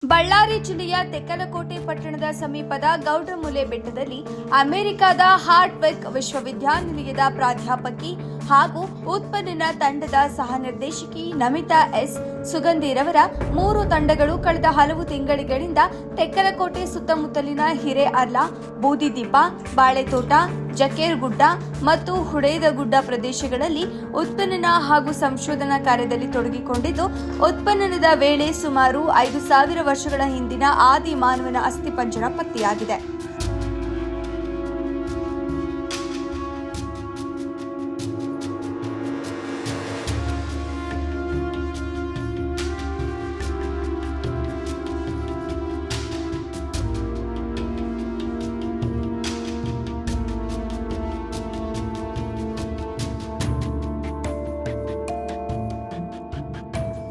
ಬಳ್ಳಾರಿ ಜಿಲ್ಲೆಯ ತೆಕ್ಕಲಕೋಟೆ ಪಟ್ಟಣದ ಸಮೀಪದ ಗೌಡ್ರಮೂಲೆ ಬೆಟ್ಟದಲ್ಲಿ ಅಮೆರಿಕದ ಹಾರ್ಡ್ವಿಕ್ ವಿಶ್ವವಿದ್ಯಾನಿಲಯದ ಪ್ರಾಧ್ಯಾಪಕಿ ಹಾಗೂ ಉತ್ಪನ್ನ ತಂಡದ ಸಹ ನಿರ್ದೇಶಕಿ ನಮಿತಾ ಎಸ್ ಸುಗಂಧಿರವರ 3 ತಂಡಗಳು ಕಳೆದ ಹಲವು ತಿಂಗಳುಗಳಿಂದ ತೆಕ್ಕಲಕೋಟೆ ಸುತ್ತಮುತ್ತಲಿನ ಹಿರೇಅರ್ಲ, ಬೂದಿದೀಪ, ಬಾಳೆತೋಟ, ಜಕೇರ್ಗುಡ್ಡ ಮತ್ತು ಹುಡೇದಗುಡ್ಡ ಪ್ರದೇಶಗಳಲ್ಲಿ ಉತ್ಪನ್ನ ಹಾಗೂ ಸಂಶೋಧನಾ ಕಾರ್ಯದಲ್ಲಿ ತೊಡಗಿಕೊಂಡಿದ್ದು, ಉತ್ಪನ್ನದ ವೇಳೆ ಸುಮಾರು 5,000 ವರ್ಷಗಳ ಹಿಂದಿನ ಆದಿ ಮಾನವನ ಅಸ್ಥಿಪಂಜರ ಪತ್ತೆಯಾಗಿದೆ.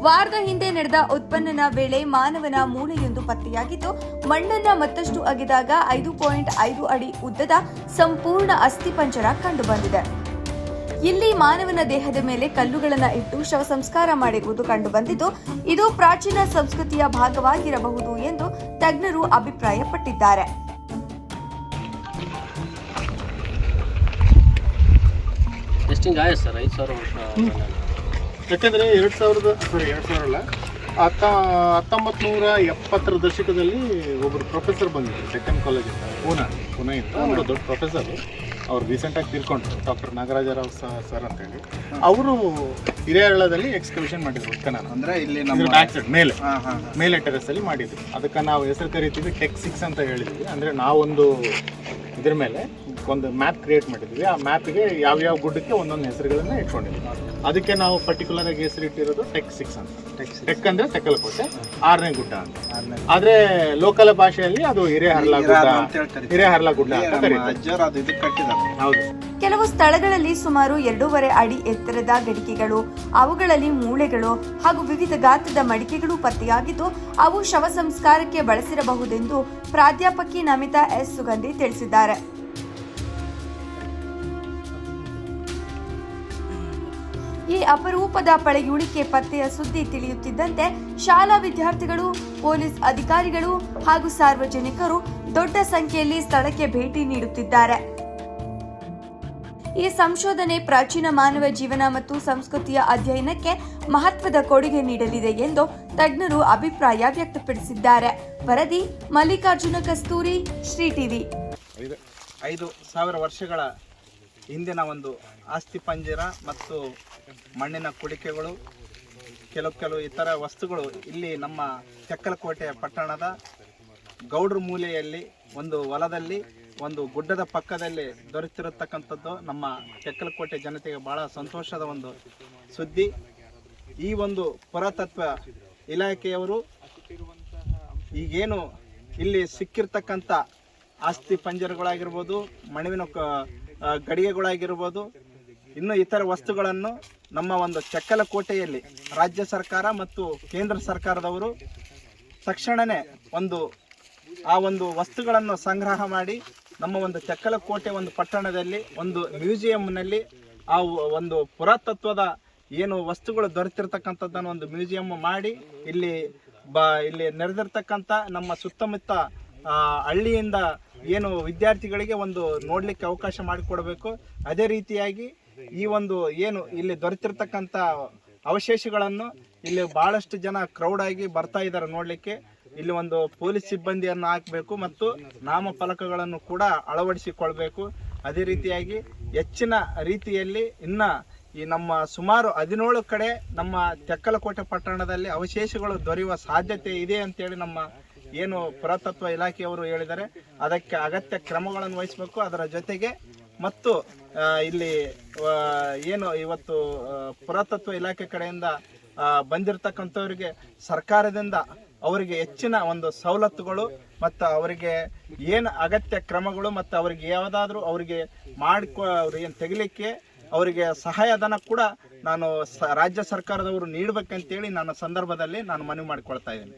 ವಾರದ ಹಿಂದೆ ನಡೆದ ಉತ್ಪನ್ನ ವೇಳೆ ಮಾನವನ ಮೂಳೆಯೊಂದು ಪತ್ತೆಯಾಗಿದ್ದು, ಮಣ್ಣನ್ನ ಮತ್ತಷ್ಟು ಅಗೆದಾಗ 5.5 ಅಡಿ ಉದ್ದದ ಸಂಪೂರ್ಣ ಅಸ್ಥಿಪಂಜರ ಕಂಡುಬಂದಿದೆ. ಇಲ್ಲಿ ಮಾನವನ ದೇಹದ ಮೇಲೆ ಕಲ್ಲುಗಳನ್ನು ಇಟ್ಟು ಶವ ಸಂಸ್ಕಾರ ಮಾಡಿರುವುದು ಕಂಡುಬಂದಿದ್ದು, ಇದು ಪ್ರಾಚೀನ ಸಂಸ್ಕೃತಿಯ ಭಾಗವಾಗಿರಬಹುದು ಎಂದು ತಜ್ಞರು ಅಭಿಪ್ರಾಯಪಟ್ಟಿದ್ದಾರೆ. ಯಾಕೆಂದರೆ 1970ರ ದಶಕದಲ್ಲಿ ಒಬ್ಬರು ಪ್ರೊಫೆಸರ್ ಬಂದಿದ್ದರು ಡೆಕ್ಕನ್ ಕಾಲೇಜಿಂದ, ಪೂನಾಯಿಂದ ಅವರು ದೊಡ್ಡ ಪ್ರೊಫೆಸರು. ಅವ್ರು ರೀಸೆಂಟಾಗಿ ತೀರ್ಕೊಂಡ್ರು, ಡಾಕ್ಟರ್ ನಾಗರಾಜರಾವ್ ಸರ್ ಅಂತೇಳಿ. ಅವರು ಹಿರೇಹಳ್ಳದಲ್ಲಿ ಎಕ್ಸ್ಕವೇಷನ್ ಮಾಡಿದ್ರು ಉತ್ಖನನ. ಅಂದರೆ ಇಲ್ಲಿ ನಮ್ಮ ಬ್ಯಾಕ್ ಸೈಡ್ ಮೇಲೆ ಟೆರೆಸಲ್ಲಿ ಮಾಡಿದ್ರು. ಅದಕ್ಕೆ ನಾವು ಹೆಸರು ಕರಿತೀವಿ ಟೆಕ್ 6 ಅಂತ ಹೇಳಿದ್ವಿ. ಅಂದರೆ ನಾವೊಂದು ಇದ್ರ ಮೇಲೆ ಒಂದು ಮ್ಯಾಪ್ ಕ್ರಿಯೇಟ್ ಮಾಡಿದ್ವಿ. ಆ ಮ್ಯಾಪಿಗೆ ಯಾವ್ಯಾವ ಗುಡ್ಡಕ್ಕೆ ಒಂದೊಂದು ಹೆಸರುಗಳನ್ನ ಇಟ್ಕೊಂಡಿದ್ವಿ. ಅದಕ್ಕೆ ನಾವು ಪರ್ಟಿಕ್ಯುಲರ್ ಆಗಿ ಹೆಸರಿಟ್ಟಿರೋದು ಟೆಕ್ 6 ಅಂತ. ಟೆಕ್ ಅಂದ್ರೆ ತೆಕ್ಕಲಕೋಟೆ 6ನೇ ಗುಡ್ಡ ಅಂತ. ಆದ್ರೆ ಲೋಕಲ್ ಭಾಷೆಯಲ್ಲಿ ಅದು ಹಿರೇಹರ್ಲ ಗುಡ್ಡ ಅಂತ ಕರೀತಾರೆ. ಹೌದು. ಕೆಲವು ಸ್ಥಳಗಳಲ್ಲಿ ಸುಮಾರು 2.5 ಅಡಿ ಎತ್ತರದ ಗಡಿಕೆಗಳು, ಅವುಗಳಲ್ಲಿ ಮೂಳೆಗಳು ಹಾಗೂ ವಿವಿಧ ಗಾತ್ರದ ಮಡಿಕೆಗಳು ಪತ್ತೆಯಾಗಿದ್ದು, ಅವು ಶವ ಸಂಸ್ಕಾರಕ್ಕೆ ಬಳಸಿರಬಹುದೆಂದು ಪ್ರಾಧ್ಯಾಪಕಿ ನಮಿತಾ ಎಸ್ ಸುಗಂಧಿ ತಿಳಿಸಿದ್ದಾರೆ. ಈ ಅಪರೂಪದ ಪಳೆಯುಳಿಕೆ ಪತ್ತೆಯ ಸುದ್ದಿ ತಿಳಿಯುತ್ತಿದ್ದಂತೆ ಶಾಲಾ ವಿದ್ಯಾರ್ಥಿಗಳು, ಪೊಲೀಸ್ ಅಧಿಕಾರಿಗಳು ಹಾಗೂ ಸಾರ್ವಜನಿಕರು ದೊಡ್ಡ ಸಂಖ್ಯೆಯಲ್ಲಿ ಸ್ಥಳಕ್ಕೆ ಭೇಟಿ ನೀಡುತ್ತಿದ್ದಾರೆ. ಈ ಸಂಶೋಧನೆ ಪ್ರಾಚೀನ ಮಾನವ ಜೀವನ ಮತ್ತು ಸಂಸ್ಕೃತಿಯ ಅಧ್ಯಯನಕ್ಕೆ ಮಹತ್ವದ ಕೊಡುಗೆ ನೀಡಲಿದೆ ಎಂದು ತಜ್ಞರು ಅಭಿಪ್ರಾಯ ವ್ಯಕ್ತಪಡಿಸಿದ್ದಾರೆ. ವರದಿ ಮಲ್ಲಿಕಾರ್ಜುನ ಕಸ್ತೂರಿ, ಶ್ರೀ ಟಿವಿ. 5,000 ವರ್ಷಗಳ ಹಿಂದಿನ ಒಂದು ಅಸ್ಥಿಪಂಜರ ಮತ್ತು ಮಣ್ಣಿನ ಕುಡಿಕೆಗಳು, ಕೆಲವು ಇತರ ವಸ್ತುಗಳು ಇಲ್ಲಿ ನಮ್ಮ ತೆಕ್ಕಲಕೋಟೆ ಪಟ್ಟಣದ ಗೌಡ್ರ ಮೂಲೆಯಲ್ಲಿ ಒಂದು ಹೊಲದಲ್ಲಿ ಒಂದು ಗುಡ್ಡದ ಪಕ್ಕದಲ್ಲಿ ದೊರೆತಿರತಕ್ಕಂಥದ್ದು ನಮ್ಮ ತೆಕ್ಕಲಕೋಟೆ ಜನತೆಗೆ ಬಹಳ ಸಂತೋಷದ ಒಂದು ಸುದ್ದಿ. ಈ ಒಂದು ಪುರಾತತ್ವ ಇಲಾಖೆಯವರು ಈಗೇನು ಇಲ್ಲಿ ಸಿಕ್ಕಿರ್ತಕ್ಕಂಥ ಆಸ್ತಿ ಪಂಜರಗಳಾಗಿರ್ಬೋದು, ಮಣ್ಣಿನ ಗಡಿಗೆಗಳಾಗಿರ್ಬೋದು, ಇನ್ನು ಇತರ ವಸ್ತುಗಳನ್ನು ನಮ್ಮ ಒಂದು ತೆಕ್ಕಲಕೋಟೆಯಲ್ಲಿ ರಾಜ್ಯ ಸರ್ಕಾರ ಮತ್ತು ಕೇಂದ್ರ ಸರ್ಕಾರದವರು ತಕ್ಷಣವೇ ಆ ಒಂದು ವಸ್ತುಗಳನ್ನು ಸಂಗ್ರಹ ಮಾಡಿ ನಮ್ಮ ಒಂದು ತೆಕ್ಕಲಕೋಟೆ ಒಂದು ಪಟ್ಟಣದಲ್ಲಿ ಒಂದು ಮ್ಯೂಸಿಯಂನಲ್ಲಿ ಆ ಒಂದು ಪುರಾತತ್ವದ ಏನು ವಸ್ತುಗಳು ದೊರೆತಿರ್ತಕ್ಕಂಥದ್ದನ್ನು ಒಂದು ಮ್ಯೂಸಿಯಂ ಮಾಡಿ ಇಲ್ಲಿ ನೆರೆದಿರ್ತಕ್ಕಂಥ ನಮ್ಮ ಸುತ್ತಮುತ್ತ ಹಳ್ಳಿಯಿಂದ ಏನು ವಿದ್ಯಾರ್ಥಿಗಳಿಗೆ ಒಂದು ನೋಡಲಿಕ್ಕೆ ಅವಕಾಶ ಮಾಡಿಕೊಡಬೇಕು. ಅದೇ ರೀತಿಯಾಗಿ ಈ ಒಂದು ಏನು ಇಲ್ಲಿ ದೊರೆತಿರ್ತಕ್ಕಂಥ ಅವಶೇಷಗಳನ್ನು ಇಲ್ಲಿ ಭಾಳಷ್ಟು ಜನ ಕ್ರೌಡ್ ಆಗಿ ಬರ್ತಾ ಇದ್ದಾರೆ ನೋಡಲಿಕ್ಕೆ. ಇಲ್ಲಿ ಒಂದು ಪೊಲೀಸ್ ಸಿಬ್ಬಂದಿಯನ್ನು ಹಾಕಬೇಕು ಮತ್ತು ನಾಮಫಲಕಗಳನ್ನು ಕೂಡ ಅಳವಡಿಸಿಕೊಳ್ಬೇಕು. ಅದೇ ರೀತಿಯಾಗಿ ಹೆಚ್ಚಿನ ರೀತಿಯಲ್ಲಿ ಈ ನಮ್ಮ ಸುಮಾರು 17 ಕಡೆ ನಮ್ಮ ತೆಕ್ಕಲಕೋಟೆ ಪಟ್ಟಣದಲ್ಲಿ ಅವಶೇಷಗಳು ದೊರೆಯುವ ಸಾಧ್ಯತೆ ಇದೆ ಅಂತೇಳಿ ನಮ್ಮ ಏನು ಪುರಾತತ್ವ ಇಲಾಖೆಯವರು ಹೇಳಿದ್ದಾರೆ. ಅದಕ್ಕೆ ಅಗತ್ಯ ಕ್ರಮಗಳನ್ನು ವಹಿಸಬೇಕು. ಅದರ ಜೊತೆಗೆ ಮತ್ತು ಇಲ್ಲಿ ಏನು ಇವತ್ತು ಪುರಾತತ್ವ ಇಲಾಖೆ ಕಡೆಯಿಂದ ಬಂದಿರತಕ್ಕಂಥವರಿಗೆ ಸರ್ಕಾರದಿಂದ ಅವರಿಗೆ ಹೆಚ್ಚಿನ ಒಂದು ಸವಲತ್ತುಗಳು ಮತ್ತು ಅವರಿಗೆ ಏನು ಅಗತ್ಯ ಕ್ರಮಗಳು ಮತ್ತು ಅವರಿಗೆ ಯಾವುದಾದ್ರೂ ಅವರಿಗೆ ಏನು ತೆಗಿಲಿಕ್ಕೆ ಅವರಿಗೆ ಸಹಾಯಧನ ಕೂಡ ರಾಜ್ಯ ಸರ್ಕಾರದವರು ನೀಡಬೇಕಂತೇಳಿ ನನ್ನ ಸಂದರ್ಭದಲ್ಲಿ ನಾನು ಮನವಿ ಮಾಡಿಕೊಳ್ತಾ ಇದ್ದೀನಿ.